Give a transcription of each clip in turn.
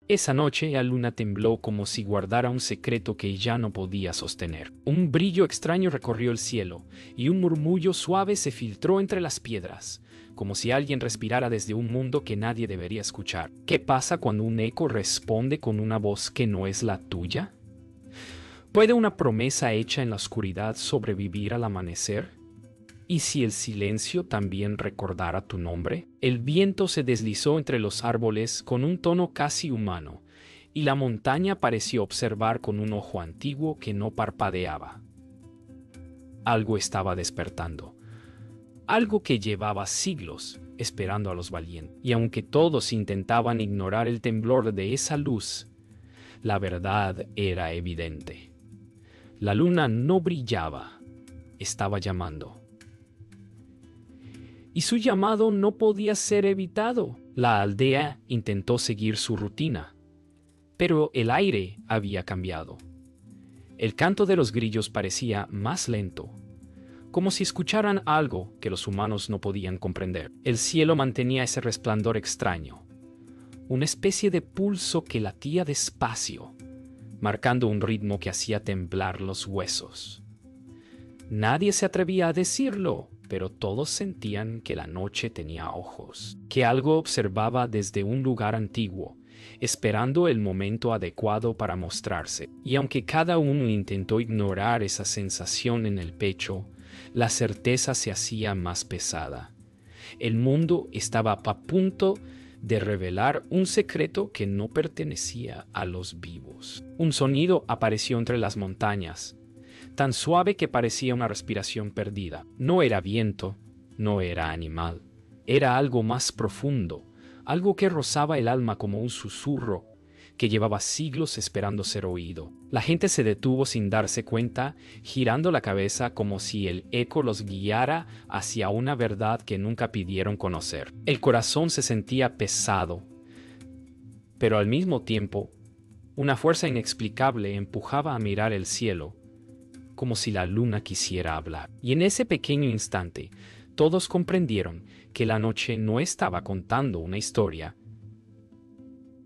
Esa noche la luna tembló como si guardara un secreto que ya no podía sostener. Un brillo extraño recorrió el cielo, y un murmullo suave se filtró entre las piedras, como si alguien respirara desde un mundo que nadie debería escuchar. ¿Qué pasa cuando un eco responde con una voz que no es la tuya? ¿Puede una promesa hecha en la oscuridad sobrevivir al amanecer? ¿Y si el silencio también recordara tu nombre? El viento se deslizó entre los árboles con un tono casi humano, y la montaña pareció observar con un ojo antiguo que no parpadeaba. Algo estaba despertando, algo que llevaba siglos esperando a los valientes. Y aunque todos intentaban ignorar el temblor de esa luz, la verdad era evidente. La luna no brillaba, estaba llamando. Y su llamado no podía ser evitado. La aldea intentó seguir su rutina, pero el aire había cambiado. El canto de los grillos parecía más lento, como si escucharan algo que los humanos no podían comprender. El cielo mantenía ese resplandor extraño, una especie de pulso que latía despacio, marcando un ritmo que hacía temblar los huesos. Nadie se atrevía a decirlo, pero todos sentían que la noche tenía ojos, que algo observaba desde un lugar antiguo, esperando el momento adecuado para mostrarse. Y aunque cada uno intentó ignorar esa sensación en el pecho, la certeza se hacía más pesada. El mundo estaba a punto de revelar un secreto que no pertenecía a los vivos. Un sonido apareció entre las montañas, tan suave que parecía una respiración perdida. No era viento, no era animal, era algo más profundo, algo que rozaba el alma como un susurro que llevaba siglos esperando ser oído. La gente se detuvo sin darse cuenta, girando la cabeza como si el eco los guiara hacia una verdad que nunca pidieron conocer. El corazón se sentía pesado, pero al mismo tiempo, una fuerza inexplicable empujaba a mirar el cielo, como si la luna quisiera hablar. Y en ese pequeño instante, todos comprendieron que la noche no estaba contando una historia,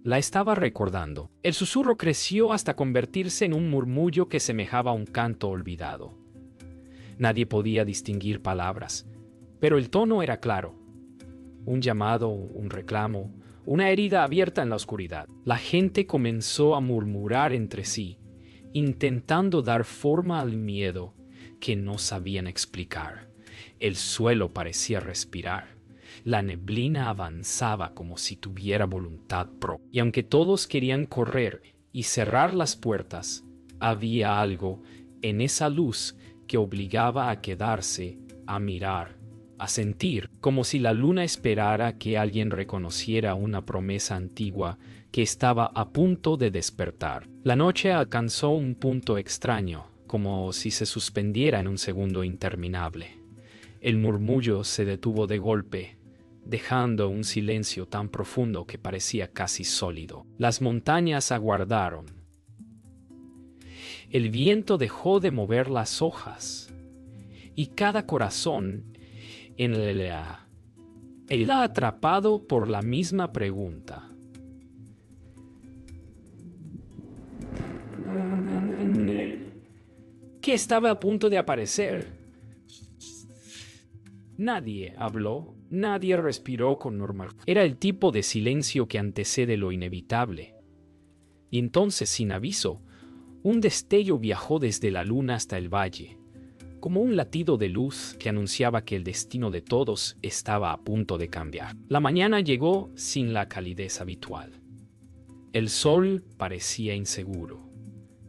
la estaba recordando. El susurro creció hasta convertirse en un murmullo que semejaba a un canto olvidado. Nadie podía distinguir palabras, pero el tono era claro. Un llamado, un reclamo, una herida abierta en la oscuridad. La gente comenzó a murmurar entre sí, intentando dar forma al miedo que no sabían explicar. El suelo parecía respirar. La neblina avanzaba como si tuviera voluntad propia. Y aunque todos querían correr y cerrar las puertas, había algo en esa luz que obligaba a quedarse, a mirar, a sentir, como si la luna esperara que alguien reconociera una promesa antigua que estaba a punto de despertar. La noche alcanzó un punto extraño, como si se suspendiera en un segundo interminable. El murmullo se detuvo de golpe, dejando un silencio tan profundo que parecía casi sólido. Las montañas aguardaron. El viento dejó de mover las hojas, y cada corazón en era atrapado por la misma pregunta. ¿Qué estaba a punto de aparecer? Nadie habló, nadie respiró con normalidad. Era el tipo de silencio que antecede lo inevitable. Y entonces, sin aviso, un destello viajó desde la luna hasta el valle, como un latido de luz que anunciaba que el destino de todos estaba a punto de cambiar. La mañana llegó sin la calidez habitual. El sol parecía inseguro,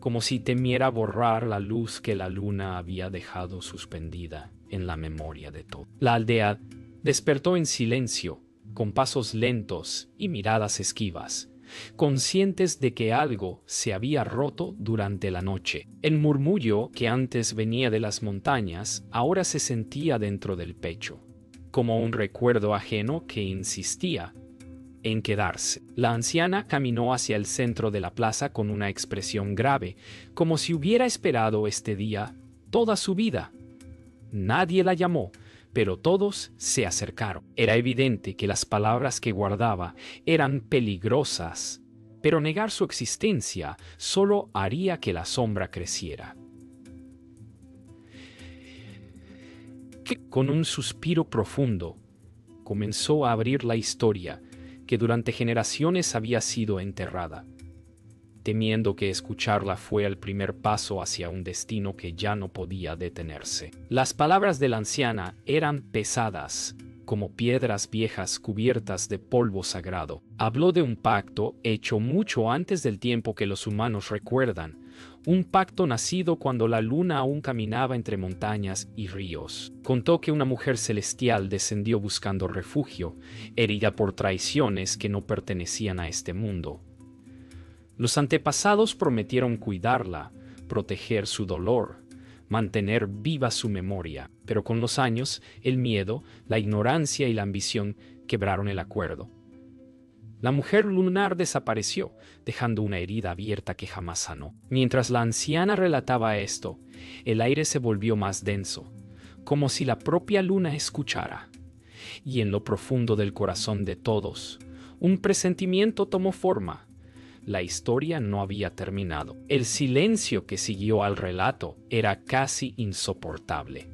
como si temiera borrar la luz que la luna había dejado suspendida en la memoria de todos. La aldea despertó en silencio, con pasos lentos y miradas esquivas, conscientes de que algo se había roto durante la noche. El murmullo que antes venía de las montañas ahora se sentía dentro del pecho, como un recuerdo ajeno que insistía en quedarse. La anciana caminó hacia el centro de la plaza con una expresión grave, como si hubiera esperado este día toda su vida. Nadie la llamó, pero todos se acercaron. Era evidente que las palabras que guardaba eran peligrosas, pero negar su existencia solo haría que la sombra creciera. Con un suspiro profundo, comenzó a abrir la historia que durante generaciones había sido enterrada, temiendo que escucharla fue el primer paso hacia un destino que ya no podía detenerse. Las palabras de la anciana eran pesadas, como piedras viejas cubiertas de polvo sagrado. Habló de un pacto hecho mucho antes del tiempo que los humanos recuerdan, un pacto nacido cuando la luna aún caminaba entre montañas y ríos. Contó que una mujer celestial descendió buscando refugio, herida por traiciones que no pertenecían a este mundo. Los antepasados prometieron cuidarla, proteger su dolor, mantener viva su memoria, pero con los años, el miedo, la ignorancia y la ambición quebraron el acuerdo. La mujer lunar desapareció, dejando una herida abierta que jamás sanó. Mientras la anciana relataba esto, el aire se volvió más denso, como si la propia luna escuchara. Y en lo profundo del corazón de todos, un presentimiento tomó forma. La historia no había terminado. El silencio que siguió al relato era casi insoportable.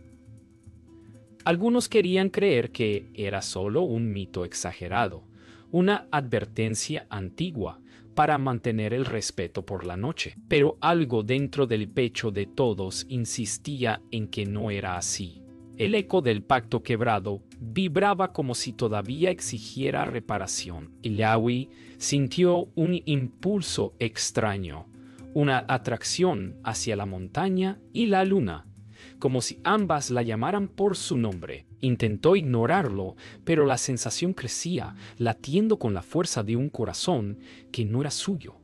Algunos querían creer que era solo un mito exagerado, una advertencia antigua para mantener el respeto por la noche. Pero algo dentro del pecho de todos insistía en que no era así. El eco del pacto quebrado vibraba como si todavía exigiera reparación. Ilyawi sintió un impulso extraño, una atracción hacia la montaña y la luna, como si ambas la llamaran por su nombre. Intentó ignorarlo, pero la sensación crecía, latiendo con la fuerza de un corazón que no era suyo.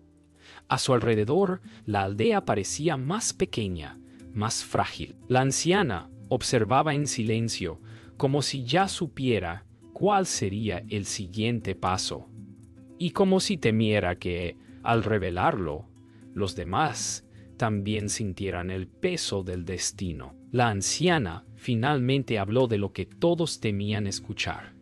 A su alrededor, la aldea parecía más pequeña, más frágil. La anciana observaba en silencio, como si ya supiera cuál sería el siguiente paso, y como si temiera que, al revelarlo, los demás también sintieran el peso del destino. La anciana finalmente habló de lo que todos temían escuchar.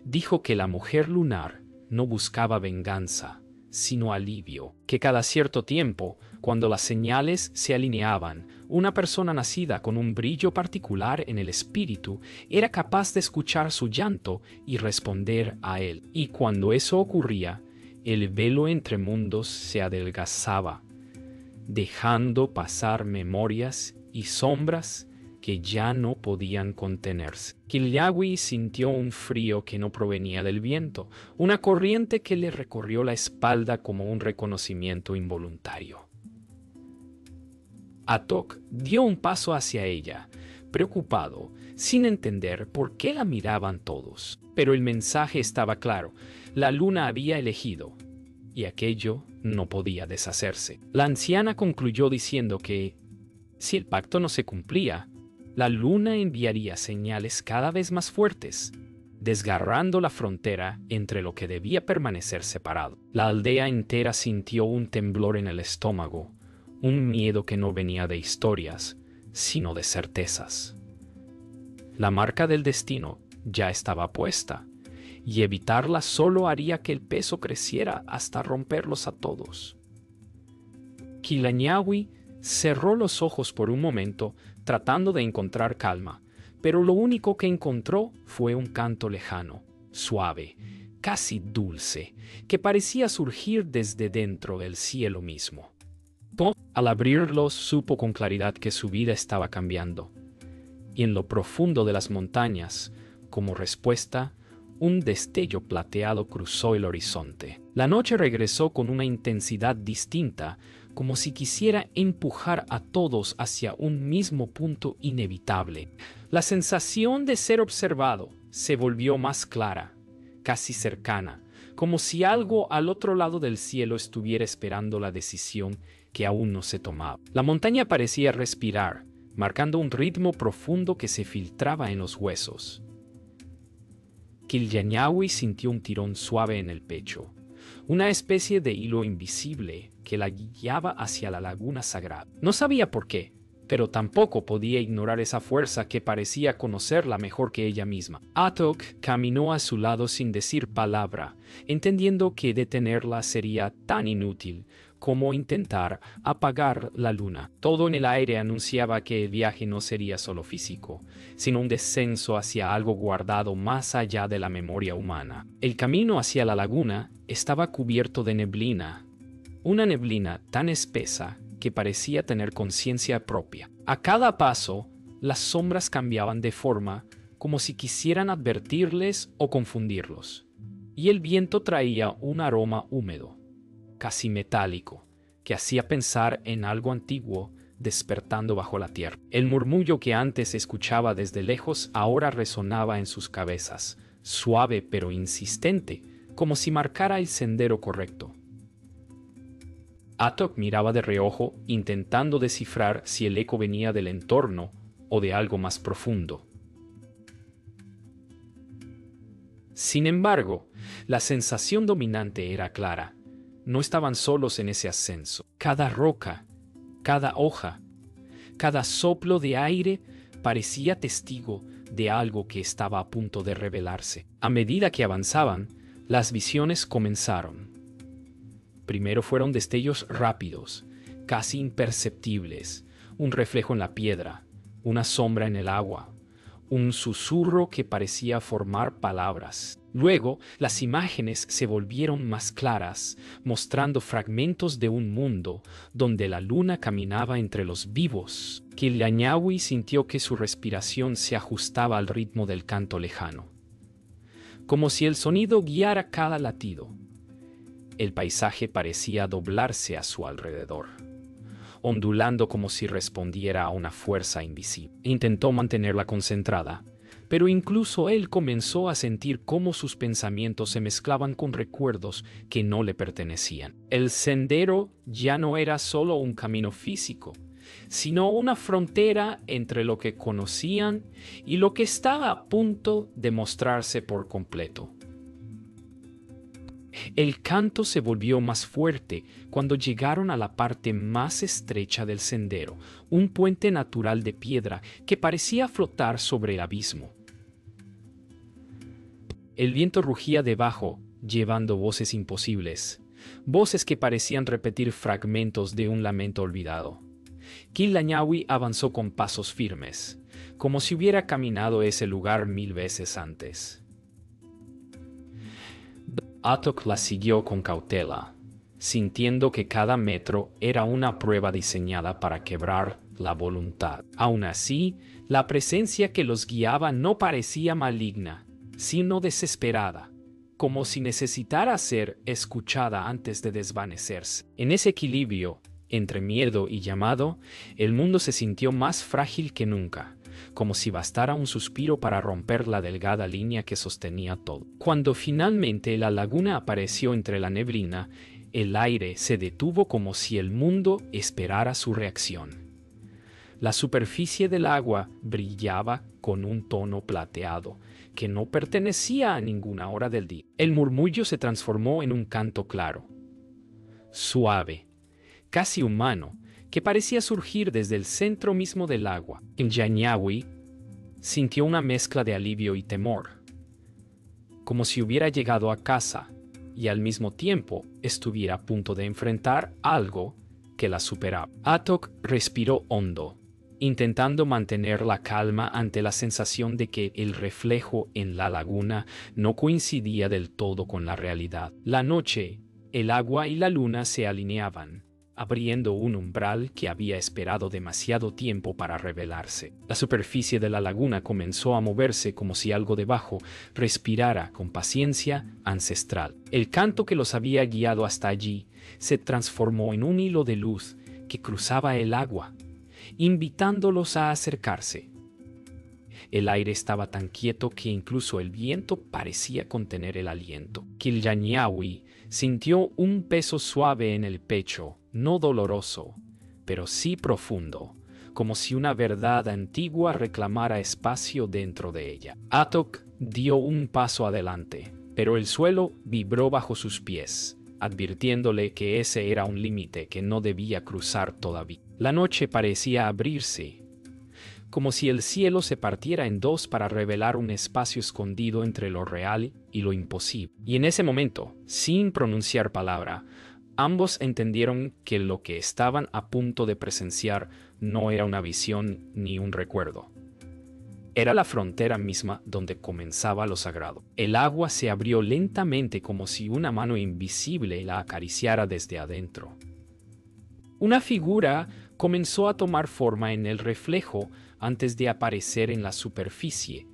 Dijo que la mujer lunar no buscaba venganza, sino alivio, que cada cierto tiempo, cuando las señales se alineaban, una persona nacida con un brillo particular en el espíritu era capaz de escuchar su llanto y responder a él. Y cuando eso ocurría, el velo entre mundos se adelgazaba, dejando pasar memorias y sombras que ya no podían contenerse. Ilyawi sintió un frío que no provenía del viento, una corriente que le recorrió la espalda como un reconocimiento involuntario. Atok dio un paso hacia ella, preocupado, sin entender por qué la miraban todos. Pero el mensaje estaba claro, la luna había elegido, y aquello no podía deshacerse. La anciana concluyó diciendo que, si el pacto no se cumplía, la luna enviaría señales cada vez más fuertes, desgarrando la frontera entre lo que debía permanecer separado. La aldea entera sintió un temblor en el estómago, un miedo que no venía de historias, sino de certezas. La marca del destino ya estaba puesta, y evitarla solo haría que el peso creciera hasta romperlos a todos. Ilyawi cerró los ojos por un momento, tratando de encontrar calma, pero lo único que encontró fue un canto lejano, suave, casi dulce, que parecía surgir desde dentro del cielo mismo. Al abrirlos, supo con claridad que su vida estaba cambiando, y en lo profundo de las montañas, como respuesta, un destello plateado cruzó el horizonte. La noche regresó con una intensidad distinta, como si quisiera empujar a todos hacia un mismo punto inevitable. La sensación de ser observado se volvió más clara, casi cercana, como si algo al otro lado del cielo estuviera esperando la decisión que aún no se tomaba. La montaña parecía respirar, marcando un ritmo profundo que se filtraba en los huesos. Ilyawi sintió un tirón suave en el pecho, una especie de hilo invisible que la guiaba hacia la laguna sagrada. No sabía por qué, pero tampoco podía ignorar esa fuerza que parecía conocerla mejor que ella misma. Atok caminó a su lado sin decir palabra, entendiendo que detenerla sería tan inútil como intentar apagar la luna. Todo en el aire anunciaba que el viaje no sería solo físico, sino un descenso hacia algo guardado más allá de la memoria humana. El camino hacia la laguna estaba cubierto de neblina, una neblina tan espesa que parecía tener conciencia propia. A cada paso, las sombras cambiaban de forma, como si quisieran advertirles o confundirlos. Y el viento traía un aroma húmedo, casi metálico, que hacía pensar en algo antiguo despertando bajo la tierra. El murmullo que antes escuchaba desde lejos ahora resonaba en sus cabezas, suave pero insistente, como si marcara el sendero correcto. Atok miraba de reojo, intentando descifrar si el eco venía del entorno o de algo más profundo. Sin embargo, la sensación dominante era clara. No estaban solos en ese ascenso. Cada roca, cada hoja, cada soplo de aire parecía testigo de algo que estaba a punto de revelarse. A medida que avanzaban, las visiones comenzaron. Primero fueron destellos rápidos, casi imperceptibles, un reflejo en la piedra, una sombra en el agua, un susurro que parecía formar palabras. Luego, las imágenes se volvieron más claras, mostrando fragmentos de un mundo donde la luna caminaba entre los vivos. Kil'jañawi sintió que su respiración se ajustaba al ritmo del canto lejano, como si el sonido guiara cada latido. El paisaje parecía doblarse a su alrededor, ondulando como si respondiera a una fuerza invisible. Intentó mantenerla concentrada, pero incluso él comenzó a sentir cómo sus pensamientos se mezclaban con recuerdos que no le pertenecían. El sendero ya no era solo un camino físico, sino una frontera entre lo que conocían y lo que estaba a punto de mostrarse por completo. El canto se volvió más fuerte cuando llegaron a la parte más estrecha del sendero, un puente natural de piedra que parecía flotar sobre el abismo. El viento rugía debajo, llevando voces imposibles, voces que parecían repetir fragmentos de un lamento olvidado. Kil'jañawi avanzó con pasos firmes, como si hubiera caminado ese lugar 1000 veces antes. Atok la siguió con cautela, sintiendo que cada metro era una prueba diseñada para quebrar la voluntad. Aún así, la presencia que los guiaba no parecía maligna, sino desesperada, como si necesitara ser escuchada antes de desvanecerse. En ese equilibrio, entre miedo y llamado, el mundo se sintió más frágil que nunca, como si bastara un suspiro para romper la delgada línea que sostenía todo. Cuando finalmente la laguna apareció entre la neblina, el aire se detuvo como si el mundo esperara su reacción. La superficie del agua brillaba con un tono plateado, que no pertenecía a ninguna hora del día. El murmullo se transformó en un canto claro, suave, casi humano, que parecía surgir desde el centro mismo del agua. Kil'jañawi sintió una mezcla de alivio y temor, como si hubiera llegado a casa y al mismo tiempo estuviera a punto de enfrentar algo que la superaba. Atok respiró hondo, intentando mantener la calma ante la sensación de que el reflejo en la laguna no coincidía del todo con la realidad. La noche, el agua y la luna se alineaban, abriendo un umbral que había esperado demasiado tiempo para revelarse. La superficie de la laguna comenzó a moverse como si algo debajo respirara con paciencia ancestral. El canto que los había guiado hasta allí se transformó en un hilo de luz que cruzaba el agua, invitándolos a acercarse. El aire estaba tan quieto que incluso el viento parecía contener el aliento. Kil'jañawi sintió un peso suave en el pecho, no doloroso, pero sí profundo, como si una verdad antigua reclamara espacio dentro de ella. Atok dio un paso adelante, pero el suelo vibró bajo sus pies, advirtiéndole que ese era un límite que no debía cruzar todavía. La noche parecía abrirse, como si el cielo se partiera en dos para revelar un espacio escondido entre lo real y lo imposible. Y en ese momento, sin pronunciar palabra, ambos entendieron que lo que estaban a punto de presenciar no era una visión ni un recuerdo. Era la frontera misma donde comenzaba lo sagrado. El agua se abrió lentamente como si una mano invisible la acariciara desde adentro. Una figura comenzó a tomar forma en el reflejo antes de aparecer en la superficie,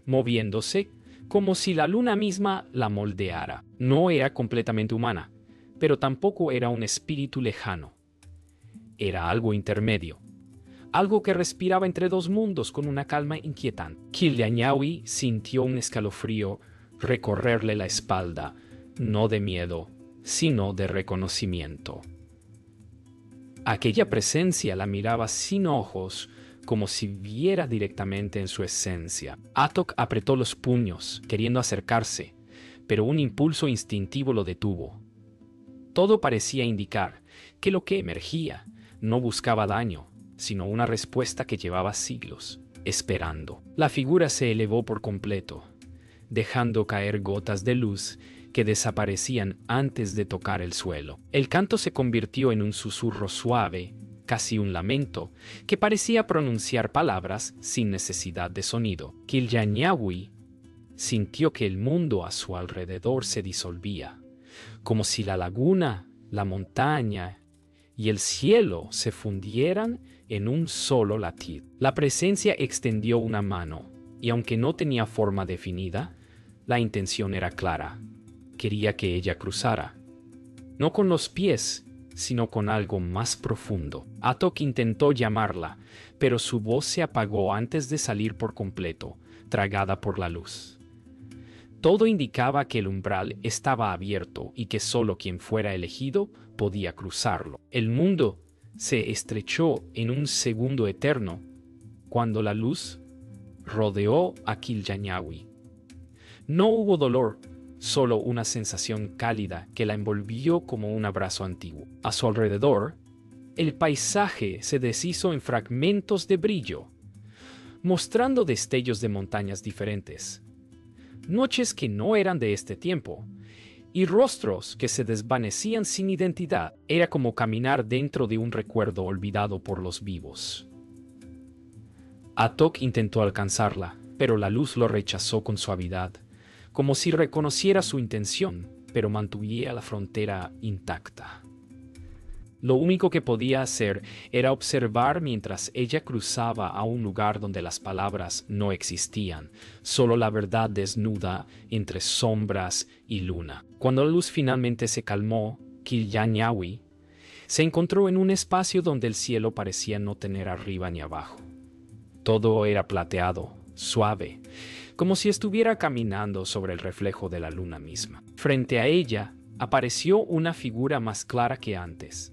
moviéndose como si la luna misma la moldeara. No era completamente humana, pero tampoco era un espíritu lejano. Era algo intermedio, algo que respiraba entre dos mundos con una calma inquietante. Kil'jañawi sintió un escalofrío recorrerle la espalda, no de miedo, sino de reconocimiento. Aquella presencia la miraba sin ojos, como si viera directamente en su esencia. Atok apretó los puños, queriendo acercarse, pero un impulso instintivo lo detuvo. Todo parecía indicar que lo que emergía no buscaba daño, sino una respuesta que llevaba siglos esperando. La figura se elevó por completo, dejando caer gotas de luz que desaparecían antes de tocar el suelo. El canto se convirtió en un susurro suave, casi un lamento, que parecía pronunciar palabras sin necesidad de sonido. Kil'jañawi sintió que el mundo a su alrededor se disolvía, como si la laguna, la montaña y el cielo se fundieran en un solo latido. La presencia extendió una mano, y aunque no tenía forma definida, la intención era clara. Quería que ella cruzara, no con los pies, sino con algo más profundo. Atok intentó llamarla, pero su voz se apagó antes de salir por completo, tragada por la luz. Todo indicaba que el umbral estaba abierto y que solo quien fuera elegido podía cruzarlo. El mundo se estrechó en un segundo eterno cuando la luz rodeó a Kil'jañawi. No hubo dolor, solo una sensación cálida que la envolvió como un abrazo antiguo. A su alrededor, el paisaje se deshizo en fragmentos de brillo, mostrando destellos de montañas diferentes, noches que no eran de este tiempo, y rostros que se desvanecían sin identidad. Era como caminar dentro de un recuerdo olvidado por los vivos. Atok intentó alcanzarla, pero la luz lo rechazó con suavidad, como si reconociera su intención, pero mantuviera la frontera intacta. Lo único que podía hacer era observar mientras ella cruzaba a un lugar donde las palabras no existían, solo la verdad desnuda entre sombras y luna. Cuando la luz finalmente se calmó, Kil'jañawi se encontró en un espacio donde el cielo parecía no tener arriba ni abajo. Todo era plateado, suave, como si estuviera caminando sobre el reflejo de la luna misma. Frente a ella apareció una figura más clara que antes.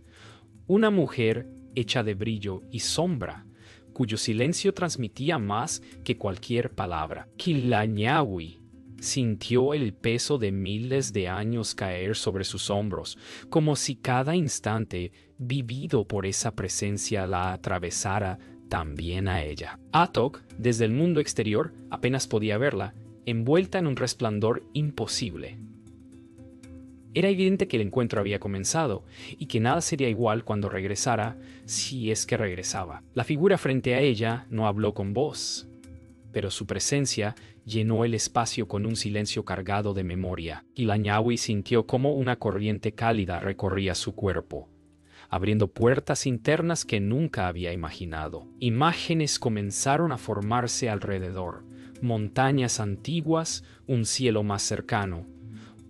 Una mujer hecha de brillo y sombra, cuyo silencio transmitía más que cualquier palabra. Kil'jañawi sintió el peso de miles de años caer sobre sus hombros, como si cada instante vivido por esa presencia la atravesara también a ella. Atok, desde el mundo exterior, apenas podía verla, envuelta en un resplandor imposible. Era evidente que el encuentro había comenzado y que nada sería igual cuando regresara, si es que regresaba. La figura frente a ella no habló con voz, pero su presencia llenó el espacio con un silencio cargado de memoria. Kil'jañawi sintió cómo una corriente cálida recorría su cuerpo, abriendo puertas internas que nunca había imaginado. Imágenes comenzaron a formarse alrededor, montañas antiguas, un cielo más cercano,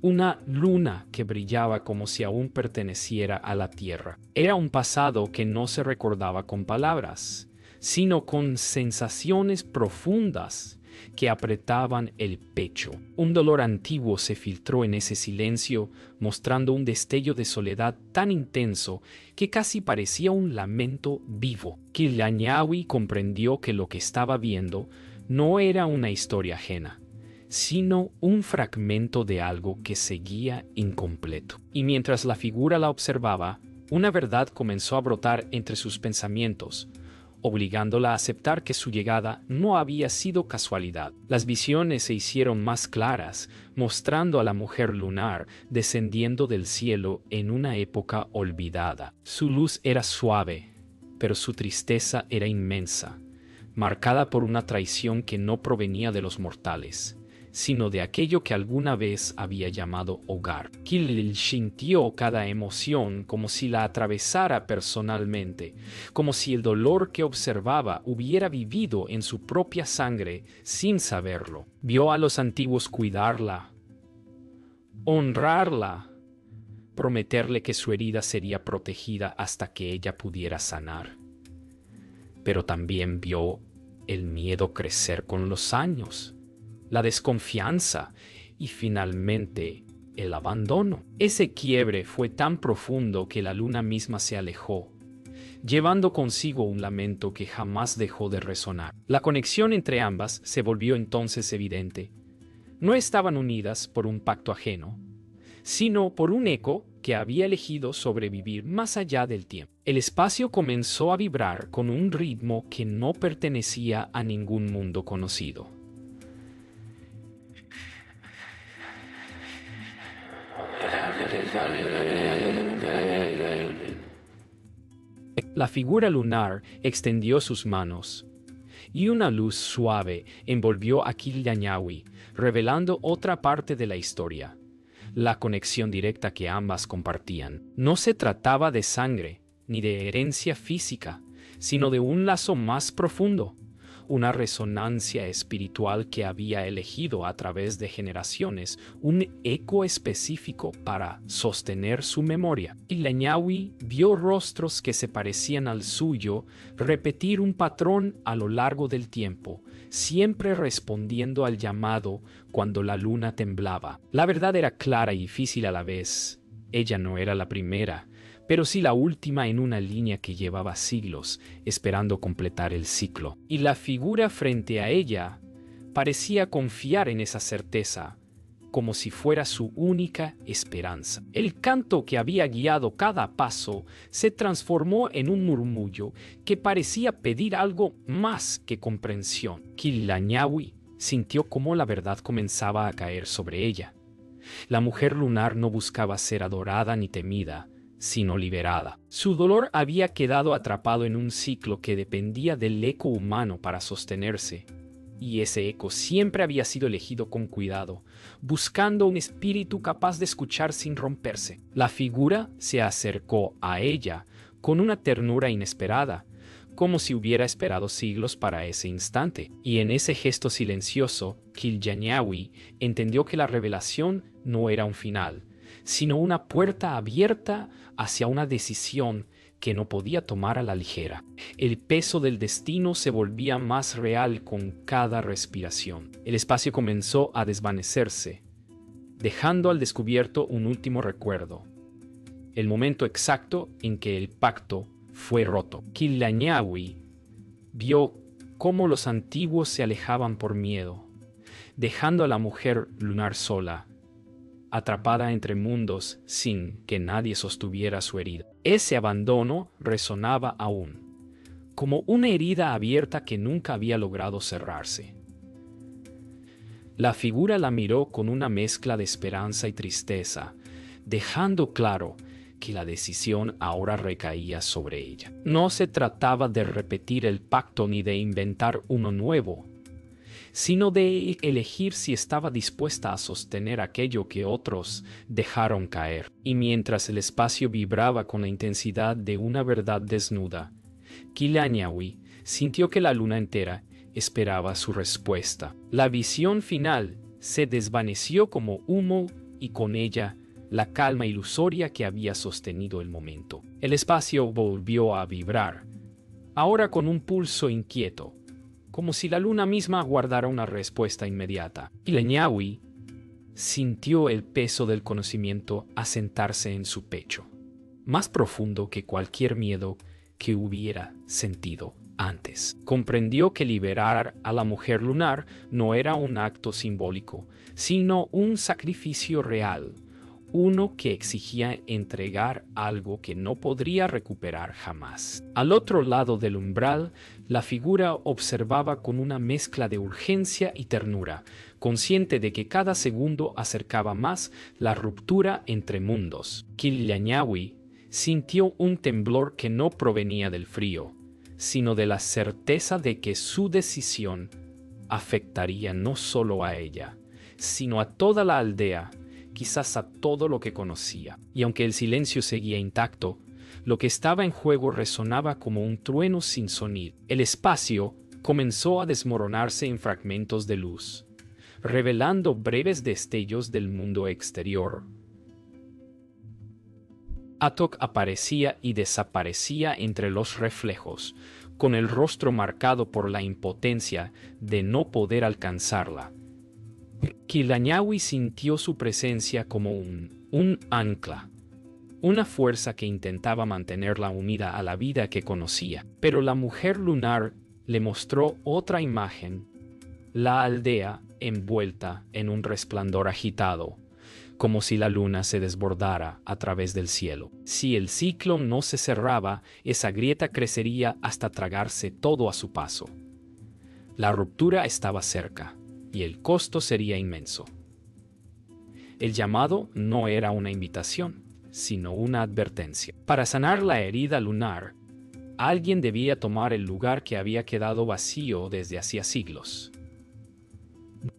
una luna que brillaba como si aún perteneciera a la tierra. Era un pasado que no se recordaba con palabras, sino con sensaciones profundas que apretaban el pecho. Un dolor antiguo se filtró en ese silencio, mostrando un destello de soledad tan intenso que casi parecía un lamento vivo. Kil'jañawi comprendió que lo que estaba viendo no era una historia ajena, sino un fragmento de algo que seguía incompleto. Y mientras la figura la observaba, Una verdad comenzó a brotar entre sus pensamientos, obligándola a aceptar que su llegada no había sido casualidad. Las visiones se hicieron más claras, mostrando a la mujer lunar descendiendo del cielo en una época olvidada. Su luz era suave, pero su tristeza era inmensa, marcada por una traición que no provenía de los mortales, sino de aquello que alguna vez había llamado hogar. Kirill sintió cada emoción como si la atravesara personalmente, como si el dolor que observaba hubiera vivido en su propia sangre sin saberlo. Vio a los antiguos cuidarla, honrarla, prometerle que su herida sería protegida hasta que ella pudiera sanar. Pero también vio el miedo crecer con los años, la desconfianza y finalmente el abandono. Ese quiebre fue tan profundo que la luna misma se alejó, llevando consigo un lamento que jamás dejó de resonar. La conexión entre ambas se volvió entonces evidente. No estaban unidas por un pacto ajeno, sino por un eco que había elegido sobrevivir más allá del tiempo. El espacio comenzó a vibrar con un ritmo que no pertenecía a ningún mundo conocido. La figura lunar extendió sus manos, y una luz suave envolvió a Kil'jañawi, revelando otra parte de la historia, la conexión directa que ambas compartían. No se trataba de sangre, ni de herencia física, sino de un lazo más profundo, una resonancia espiritual que había elegido a través de generaciones un eco específico para sostener su memoria. Kil'jañawi vio rostros que se parecían al suyo repetir un patrón a lo largo del tiempo, siempre respondiendo al llamado cuando la luna temblaba. La verdad era clara y difícil a la vez. Ella no era la primera, pero sí la última en una línea que llevaba siglos esperando completar el ciclo. Y la figura frente a ella parecía confiar en esa certeza, como si fuera su única esperanza. El canto que había guiado cada paso se transformó en un murmullo que parecía pedir algo más que comprensión. Kil'jañawi sintió cómo la verdad comenzaba a caer sobre ella. La mujer lunar no buscaba ser adorada ni temida, sino liberada. Su dolor había quedado atrapado en un ciclo que dependía del eco humano para sostenerse, y ese eco siempre había sido elegido con cuidado, buscando un espíritu capaz de escuchar sin romperse. La figura se acercó a ella con una ternura inesperada, como si hubiera esperado siglos para ese instante. Y en ese gesto silencioso, Kil'jañawi entendió que la revelación no era un final, sino una puerta abierta hacia una decisión que no podía tomar a la ligera. El peso del destino se volvía más real con cada respiración. El espacio comenzó a desvanecerse, dejando al descubierto un último recuerdo, el momento exacto en que el pacto fue roto. Kil'jañawi vio cómo los antiguos se alejaban por miedo, dejando a la mujer lunar sola, atrapada entre mundos sin que nadie sostuviera su herida. Ese abandono resonaba aún, como una herida abierta que nunca había logrado cerrarse. La figura la miró con una mezcla de esperanza y tristeza, dejando claro que la decisión ahora recaía sobre ella. No se trataba de repetir el pacto ni de inventar uno nuevo, sino de elegir si estaba dispuesta a sostener aquello que otros dejaron caer. Y mientras el espacio vibraba con la intensidad de una verdad desnuda, Kil'jañawi sintió que la luna entera esperaba su respuesta. La visión final se desvaneció como humo y con ella la calma ilusoria que había sostenido el momento. El espacio volvió a vibrar, ahora con un pulso inquieto, como si la luna misma guardara una respuesta inmediata. Kil'jañawi sintió el peso del conocimiento asentarse en su pecho, más profundo que cualquier miedo que hubiera sentido antes. Comprendió que liberar a la mujer lunar no era un acto simbólico, sino un sacrificio real, uno que exigía entregar algo que no podría recuperar jamás. Al otro lado del umbral, la figura observaba con una mezcla de urgencia y ternura, consciente de que cada segundo acercaba más la ruptura entre mundos. Killiañawi sintió un temblor que no provenía del frío, sino de la certeza de que su decisión afectaría no solo a ella, sino a toda la aldea, quizás a todo lo que conocía. Y aunque el silencio seguía intacto, lo que estaba en juego resonaba como un trueno sin sonido. El espacio comenzó a desmoronarse en fragmentos de luz, revelando breves destellos del mundo exterior. Atok aparecía y desaparecía entre los reflejos, con el rostro marcado por la impotencia de no poder alcanzarla. Killiañawi sintió su presencia como un ancla, una fuerza que intentaba mantenerla unida a la vida que conocía. Pero la mujer lunar le mostró otra imagen, la aldea envuelta en un resplandor agitado, como si la luna se desbordara a través del cielo. Si el ciclo no se cerraba, esa grieta crecería hasta tragarse todo a su paso. La ruptura estaba cerca, y el costo sería inmenso. El llamado no era una invitación, sino una advertencia. Para sanar la herida lunar, alguien debía tomar el lugar que había quedado vacío desde hacía siglos.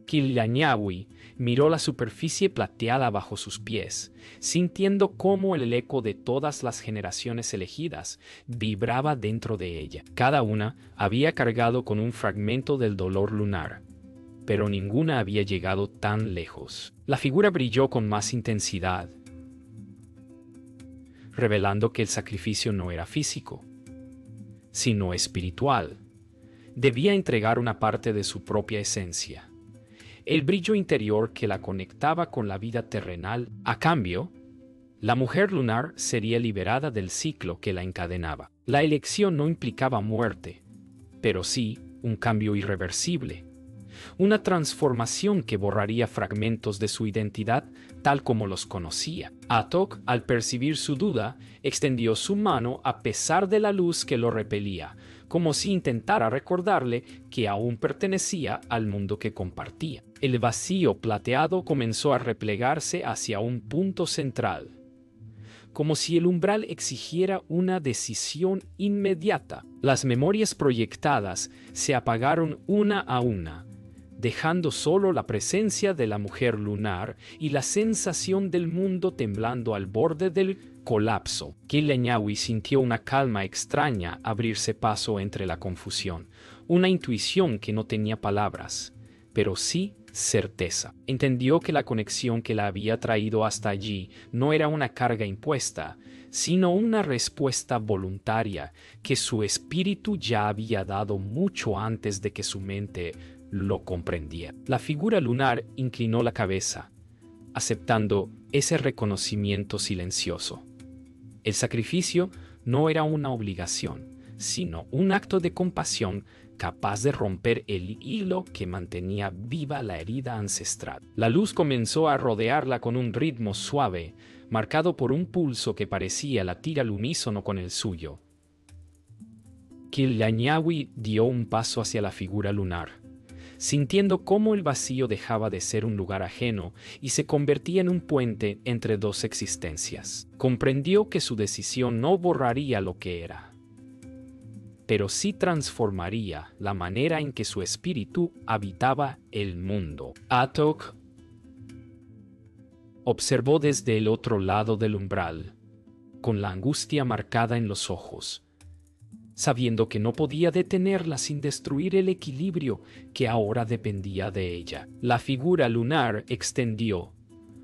Killiañawi miró la superficie plateada bajo sus pies, sintiendo cómo el eco de todas las generaciones elegidas vibraba dentro de ella. Cada una había cargado con un fragmento del dolor lunar, pero ninguna había llegado tan lejos. La figura brilló con más intensidad, revelando que el sacrificio no era físico, sino espiritual. Debía entregar una parte de su propia esencia, el brillo interior que la conectaba con la vida terrenal. A cambio, la mujer lunar sería liberada del ciclo que la encadenaba. La elección no implicaba muerte, pero sí un cambio irreversible, una transformación que borraría fragmentos de su identidad tal como los conocía. Atok, al percibir su duda, extendió su mano a pesar de la luz que lo repelía, como si intentara recordarle que aún pertenecía al mundo que compartía. El vacío plateado comenzó a replegarse hacia un punto central, como si el umbral exigiera una decisión inmediata. Las memorias proyectadas se apagaron una a una, dejando solo la presencia de la mujer lunar y la sensación del mundo temblando al borde del colapso. Killiañawi sintió una calma extraña abrirse paso entre la confusión, una intuición que no tenía palabras, pero sí certeza. Entendió que la conexión que la había traído hasta allí no era una carga impuesta, sino una respuesta voluntaria que su espíritu ya había dado mucho antes de que su mente lo comprendía. La figura lunar inclinó la cabeza, aceptando ese reconocimiento silencioso. El sacrificio no era una obligación, sino un acto de compasión capaz de romper el hilo que mantenía viva la herida ancestral. La luz comenzó a rodearla con un ritmo suave, marcado por un pulso que parecía latir al unísono con el suyo. Killiañawi dio un paso hacia la figura lunar, sintiendo cómo el vacío dejaba de ser un lugar ajeno y se convertía en un puente entre dos existencias. Comprendió que su decisión no borraría lo que era, pero sí transformaría la manera en que su espíritu habitaba el mundo. Atok observó desde el otro lado del umbral, con la angustia marcada en los ojos, sabiendo que no podía detenerla sin destruir el equilibrio que ahora dependía de ella. La figura lunar extendió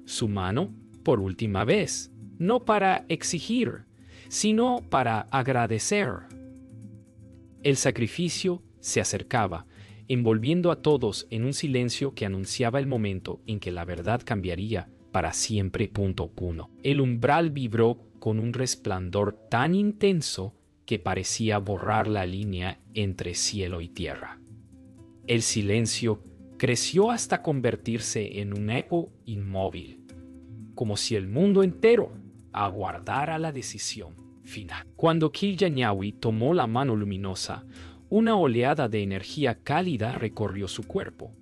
su mano por última vez, no para exigir, sino para agradecer. El sacrificio se acercaba, envolviendo a todos en un silencio que anunciaba el momento en que la verdad cambiaría para siempre. El umbral vibró con un resplandor tan intenso que parecía borrar la línea entre cielo y tierra. El silencio creció hasta convertirse en un eco inmóvil, como si el mundo entero aguardara la decisión final. Cuando Kil'jañawi tomó la mano luminosa, una oleada de energía cálida recorrió su cuerpo,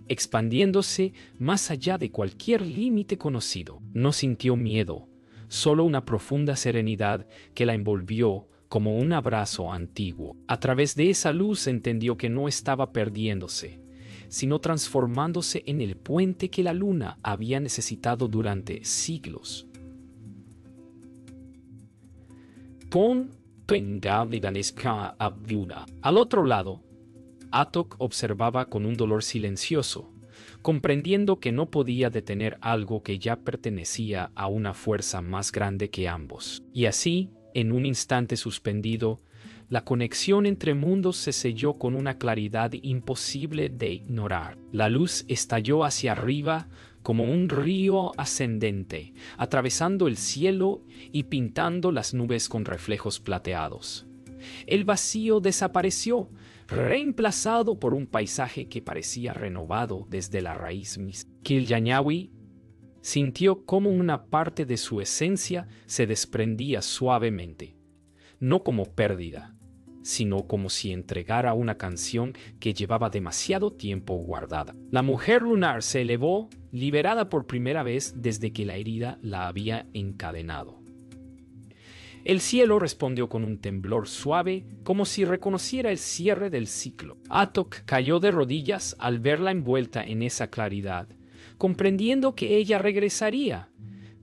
expandiéndose más allá de cualquier límite conocido. No sintió miedo, solo una profunda serenidad que la envolvió como un abrazo antiguo. A través de esa luz entendió que no estaba perdiéndose, sino transformándose en el puente que la luna había necesitado durante siglos. Al otro lado, Atok observaba con un dolor silencioso, comprendiendo que no podía detener algo que ya pertenecía a una fuerza más grande que ambos. Y así, en un instante suspendido, la conexión entre mundos se selló con una claridad imposible de ignorar. La luz estalló hacia arriba como un río ascendente, atravesando el cielo y pintando las nubes con reflejos plateados. El vacío desapareció, reemplazado por un paisaje que parecía renovado desde la raíz misma. Kil'jañawi sintió cómo una parte de su esencia se desprendía suavemente, no como pérdida, sino como si entregara una canción que llevaba demasiado tiempo guardada. La mujer lunar se elevó, liberada por primera vez desde que la herida la había encadenado. El cielo respondió con un temblor suave, como si reconociera el cierre del ciclo. Atok cayó de rodillas al verla envuelta en esa claridad, comprendiendo que ella regresaría,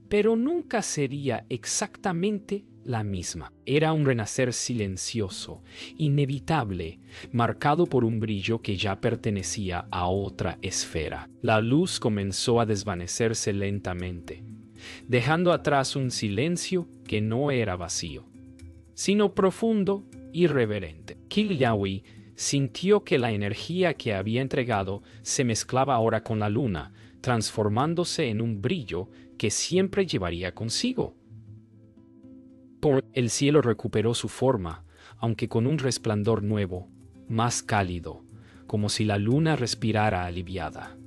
pero nunca sería exactamente la misma. Era un renacer silencioso, inevitable, marcado por un brillo que ya pertenecía a otra esfera. La luz comenzó a desvanecerse lentamente, dejando atrás un silencio que no era vacío, sino profundo y reverente. Kil'jañawi sintió que la energía que había entregado se mezclaba ahora con la luna, transformándose en un brillo que siempre llevaría consigo. El cielo recuperó su forma, aunque con un resplandor nuevo, más cálido, como si la luna respirara aliviada.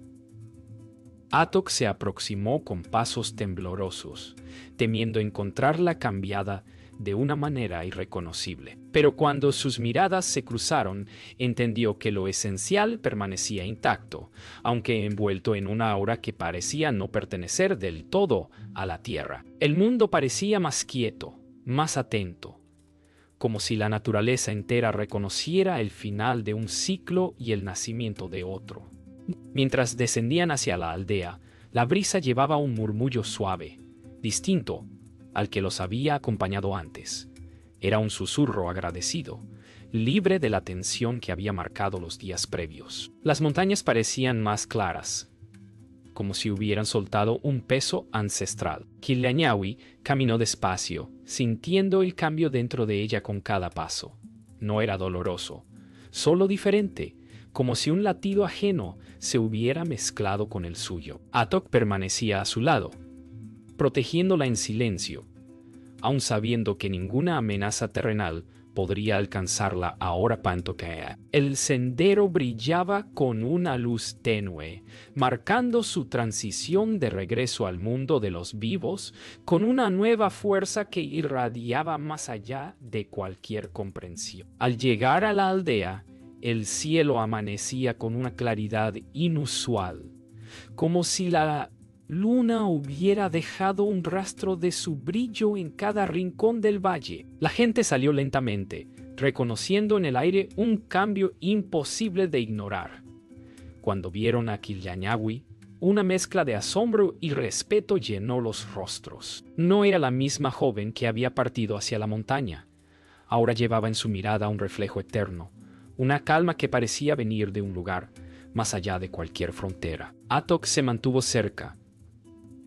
Atok se aproximó con pasos temblorosos, temiendo encontrarla cambiada de una manera irreconocible. Pero cuando sus miradas se cruzaron, entendió que lo esencial permanecía intacto, aunque envuelto en una aura que parecía no pertenecer del todo a la tierra. El mundo parecía más quieto, más atento, como si la naturaleza entera reconociera el final de un ciclo y el nacimiento de otro. Mientras descendían hacia la aldea, la brisa llevaba un murmullo suave, distinto al que los había acompañado antes. Era un susurro agradecido, libre de la tensión que había marcado los días previos. Las montañas parecían más claras, como si hubieran soltado un peso ancestral. Kil'jañawi caminó despacio, sintiendo el cambio dentro de ella con cada paso. No era doloroso, solo diferente, como si un latido ajeno se hubiera mezclado con el suyo. Atok permanecía a su lado, protegiéndola en silencio, aun sabiendo que ninguna amenaza terrenal podría alcanzarla ahora tanto que el sendero brillaba con una luz tenue, marcando su transición de regreso al mundo de los vivos con una nueva fuerza que irradiaba más allá de cualquier comprensión. Al llegar a la aldea, el cielo amanecía con una claridad inusual, como si la luna hubiera dejado un rastro de su brillo en cada rincón del valle. La gente salió lentamente, reconociendo en el aire un cambio imposible de ignorar. Cuando vieron a Kil'jañawi, una mezcla de asombro y respeto llenó los rostros. No era la misma joven que había partido hacia la montaña. Ahora llevaba en su mirada un reflejo eterno, una calma que parecía venir de un lugar más allá de cualquier frontera. Atok se mantuvo cerca,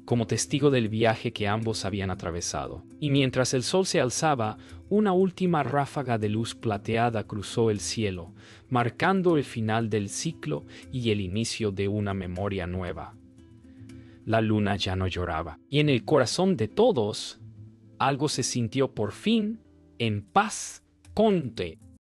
como testigo del viaje que ambos habían atravesado. Y mientras el sol se alzaba, una última ráfaga de luz plateada cruzó el cielo, marcando el final del ciclo y el inicio de una memoria nueva. La luna ya no lloraba, y en el corazón de todos, algo se sintió por fin en paz. Conte.